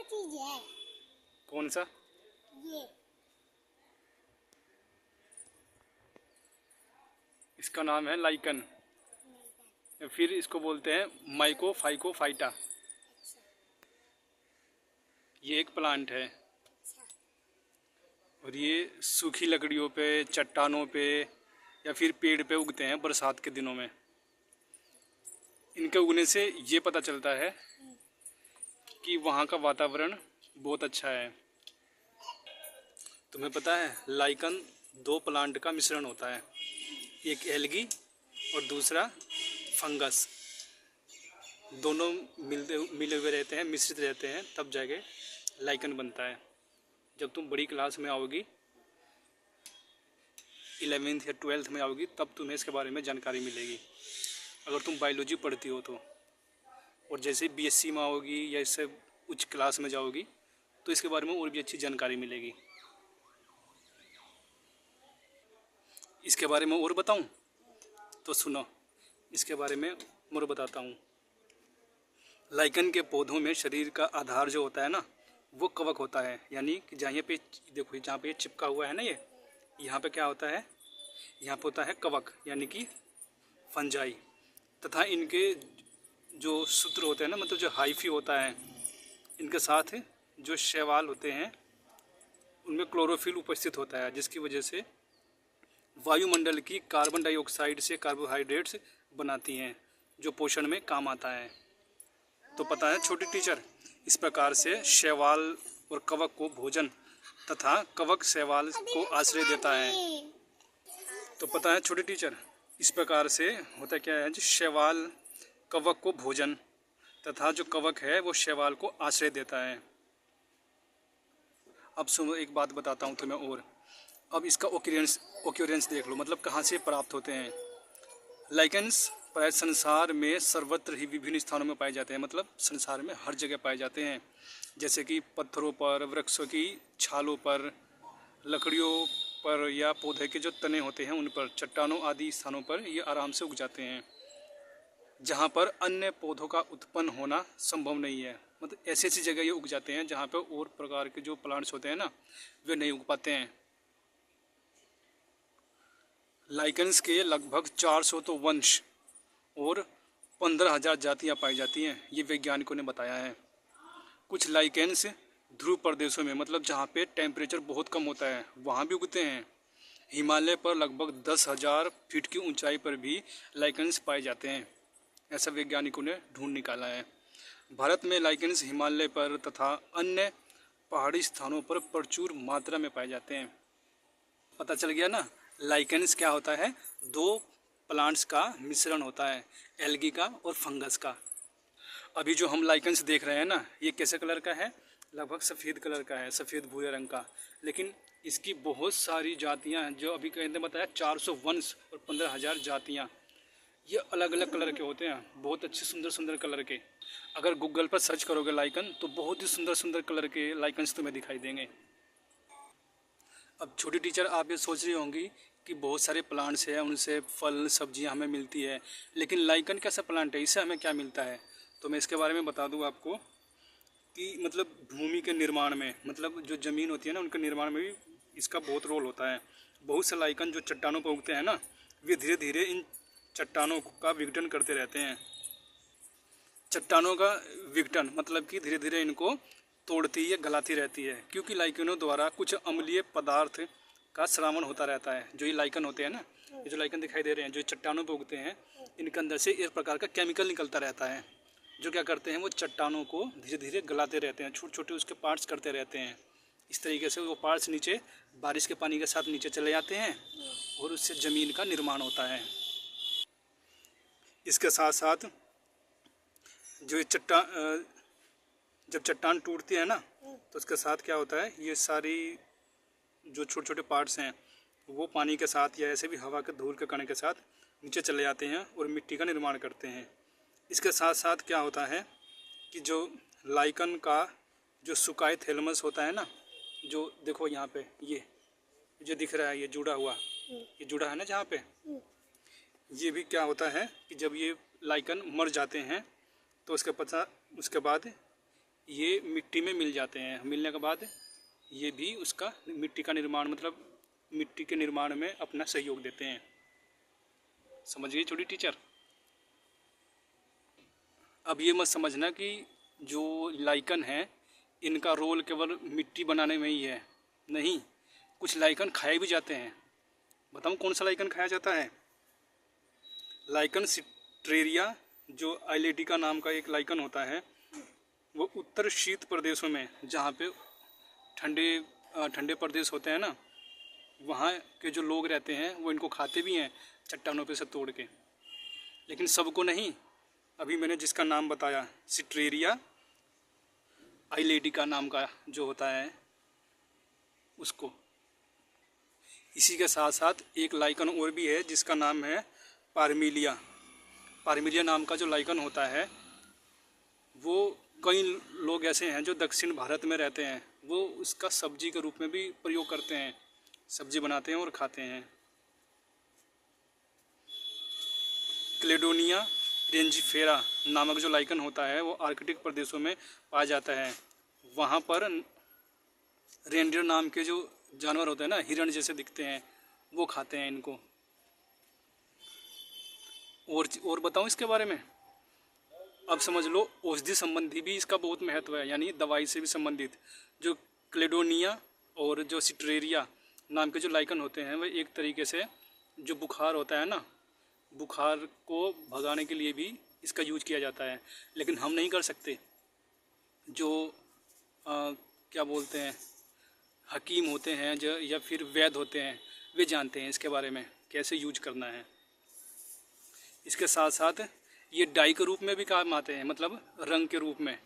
चीज है। कौन सा? ये इसका नाम है लाइकन, या फिर इसको बोलते हैं माइकोफाइकोफाइटा। अच्छा ये एक प्लांट है अच्छा। और ये सूखी लकड़ियों पे, चट्टानों पे या फिर पेड़ पे उगते हैं बरसात के दिनों में। इनके उगने से ये पता चलता है कि वहाँ का वातावरण बहुत अच्छा है। तुम्हें पता है लाइकन दो प्लांट का मिश्रण होता है, एक एल्गी और दूसरा फंगस। दोनों मिले हुए रहते हैं, मिश्रित रहते हैं, तब जाके लाइकन बनता है। जब तुम बड़ी क्लास में आओगी, 11th या 12th में आओगी, तब तुम्हें इसके बारे में जानकारी मिलेगी, अगर तुम बायोलॉजी पढ़ती हो तो। और जैसे बीएससी में आओगी या इससे उच्च क्लास में जाओगी तो इसके बारे में और भी अच्छी जानकारी मिलेगी। इसके बारे में और बताऊं तो सुनो, इसके बारे में और बताता हूँ। लाइकन के पौधों में शरीर का आधार जो होता है ना, वो कवक होता है। यानी कि जहाँ पे देखो, जहाँ पे चिपका हुआ है ना, ये यहाँ पे क्या होता है, यहाँ पे होता है कवक यानी कि फंजाई। तथा इनके जो सूत्र होते हैं ना, मतलब जो हाइफी होता है, इनके साथ जो शैवाल होते हैं उनमें क्लोरोफिल उपस्थित होता है, जिसकी वजह से वायुमंडल की कार्बन डाइऑक्साइड से कार्बोहाइड्रेट्स बनाती हैं, जो पोषण में काम आता है। तो पता है छोटी टीचर, इस प्रकार से शैवाल और कवक को भोजन तथा कवक शैवाल को आश्रय देता है। तो पता है छोटी टीचर, इस प्रकार से होता क्या है, जो शैवाल कवक को भोजन तथा जो कवक है वो शैवाल को आश्रय देता है। अब सुनो, एक बात बताता हूँ तुम्हें और। अब इसका ओक्यूरेंस देख लो, मतलब कहाँ से प्राप्त होते हैं। लाइकेंस प्राय संसार में सर्वत्र ही विभिन्न स्थानों में पाए जाते हैं, मतलब संसार में हर जगह पाए जाते हैं। जैसे कि पत्थरों पर, वृक्षों की छालों पर, लकड़ियों पर या पौधे के जो तने होते हैं उन पर, चट्टानों आदि स्थानों पर ये आराम से उग जाते हैं, जहाँ पर अन्य पौधों का उत्पन्न होना संभव नहीं है। मतलब ऐसी ऐसी जगह ये उग जाते हैं जहाँ पर और प्रकार के जो प्लांट्स होते हैं ना, वे नहीं उग पाते हैं। लाइकेंस के लगभग 400 तो वंश और 15,000 जातियाँ पाई जाती हैं, ये वैज्ञानिकों ने बताया है। कुछ लाइकेंस ध्रुव प्रदेशों में, मतलब जहाँ पे टेम्परेचर बहुत कम होता है, वहाँ भी उगते हैं। हिमालय पर लगभग 10,000 फीट की ऊंचाई पर भी लाइकेंस पाए जाते हैं, ऐसा वैज्ञानिकों ने ढूंढ निकाला है। भारत में लाइकेंस हिमालय पर तथा अन्य पहाड़ी स्थानों पर प्रचुर मात्रा में पाए जाते हैं। पता चल गया ना, लाइकेंस क्या होता है, दो प्लांट्स का मिश्रण होता है, एल्गी का और फंगस का। अभी जो हम लाइकेंस देख रहे हैं ना, ये कैसे कलर का है, लगभग सफ़ेद कलर का है, सफ़ेद भूरे रंग का। लेकिन इसकी बहुत सारी जातियां हैं, जो अभी कहते बताया 400 वंश और 15,000 जातियां, ये अलग अलग कलर के होते हैं, बहुत अच्छे सुंदर सुंदर कलर के। अगर गूगल पर सर्च करोगे लाइकन, तो बहुत ही सुंदर सुंदर कलर के लाइकन्स तुम्हें दिखाई देंगे। अब छोटी टीचर, आप ये सोच रही होंगी कि बहुत सारे प्लांट्स हैं, उनसे फल सब्जियां हमें मिलती है, लेकिन लाइकन कैसा प्लांट है, इससे हमें क्या मिलता है? तो मैं इसके बारे में बता दूं आपको कि मतलब भूमि के निर्माण में, मतलब जो ज़मीन होती है ना, उनके निर्माण में भी इसका बहुत रोल होता है। बहुत से लाइकन जो चट्टानों पर उगते हैं ना, वे धीरे धीरे इन चट्टानों का विघटन करते रहते हैं। चट्टानों का विघटन मतलब कि धीरे धीरे इनको तोड़ती या गलाती रहती है, क्योंकि लाइकनों द्वारा कुछ अम्लीय पदार्थ का स्रावन होता रहता है। जो ये लाइकन होते हैं ना, ये जो लाइकन दिखाई दे रहे हैं, जो चट्टानों पर उगते हैं, इनके अंदर से एक प्रकार का केमिकल निकलता रहता है, जो क्या करते हैं, वो चट्टानों को धीरे धीरे गलाते रहते हैं, छोटे छोटे उसके पार्ट्स करते रहते हैं। इस तरीके से वो पार्ट्स नीचे बारिश के पानी के साथ नीचे चले जाते हैं और उससे ज़मीन का निर्माण होता है। इसके साथ साथ जो जब चट्टान टूटती है ना, तो उसके साथ क्या होता है, ये सारी जो छोटे छोटे पार्ट्स हैं वो पानी के साथ या ऐसे भी हवा के धूल के कण के साथ नीचे चले जाते हैं और मिट्टी का निर्माण करते हैं। इसके साथ साथ क्या होता है कि जो लाइकन का जो सुकाए थैलेमस होता है ना, जो देखो यहाँ पे ये जो दिख रहा है, ये जुड़ा हुआ, ये जुड़ा है ना जहाँ पे, ये भी क्या होता है कि जब ये लाइकन मर जाते हैं तो उसके बाद ये मिट्टी में मिल जाते हैं। मिलने के बाद ये भी उसका मिट्टी का निर्माण मतलब मिट्टी के निर्माण में अपना सहयोग देते हैं। समझ गई छोटी टीचर? अब ये मत समझना कि जो लाइकन है इनका रोल केवल मिट्टी बनाने में ही है, नहीं, कुछ लाइकन खाए भी जाते हैं। बताऊँ कौन सा लाइकन खाया जाता है? लाइकन सिट्रेरिया, जो आइलेटिका नाम का एक लाइकन होता है, वो उत्तर शीत प्रदेशों में, जहाँ पे ठंडे प्रदेश होते हैं ना, वहाँ के जो लोग रहते हैं वो इनको खाते भी हैं चट्टानों पे से तोड़ के, लेकिन सबको नहीं। अभी मैंने जिसका नाम बताया सिट्रेरिया आइलेटिका नाम का जो होता है उसको। इसी के साथ साथ एक लाइकन और भी है जिसका नाम है पारमिलिया। पारमिलिया नाम का जो लाइकन होता है वो कई लोग ऐसे हैं जो दक्षिण भारत में रहते हैं, वो उसका सब्जी के रूप में भी प्रयोग करते हैं, सब्जी बनाते हैं और खाते हैं। क्लेडोनिया रेंजिफेरा नामक जो लाइकन होता है वो आर्कटिक प्रदेशों में पाया जाता है। वहाँ पर रेंडियर नाम के जो जानवर होते हैं ना, हिरण जैसे दिखते हैं, वो खाते हैं इनको। और बताऊँ इसके बारे में? अब समझ लो, औषधि संबंधी भी इसका बहुत महत्व है, यानी दवाई से भी संबंधित। जो क्लेडोनिया और जो सिट्रेरिया नाम के जो लाइकन होते हैं, वे एक तरीके से जो बुखार होता है ना, बुखार को भगाने के लिए भी इसका यूज किया जाता है। लेकिन हम नहीं कर सकते, जो क्या बोलते हैं, हकीम होते हैं जो या फिर वैद्य होते हैं, वे जानते हैं इसके बारे में कैसे यूज करना है। इसके साथ साथ ये डाई के रूप में भी काम आते हैं, मतलब रंग के रूप में।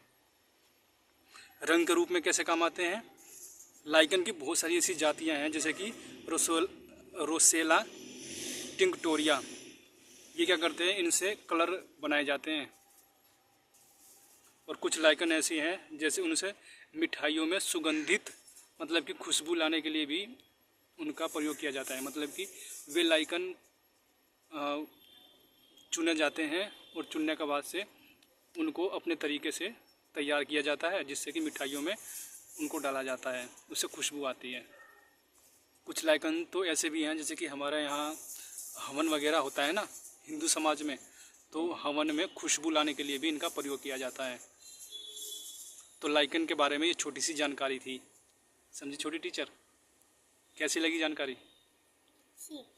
रंग के रूप में कैसे काम आते हैं? लाइकन की बहुत सारी ऐसी जातियां हैं, जैसे कि रोसेला टिंक्टोरिया। ये क्या करते हैं, इनसे कलर बनाए जाते हैं। और कुछ लाइकन ऐसी हैं जैसे उनसे मिठाइयों में सुगंधित मतलब कि खुशबू लाने के लिए भी उनका प्रयोग किया जाता है। मतलब कि वे लाइकन चुने जाते हैं और चुनने के बाद से उनको अपने तरीके से तैयार किया जाता है, जिससे कि मिठाइयों में उनको डाला जाता है, उससे खुशबू आती है। कुछ लाइकन तो ऐसे भी हैं, जैसे कि हमारे यहाँ हवन वगैरह होता है ना हिंदू समाज में, तो हवन में खुशबू लाने के लिए भी इनका प्रयोग किया जाता है। तो लाइकन के बारे में ये छोटी सी जानकारी थी। समझी छोटी टीचर? कैसी लगी जानकारी? ठीक।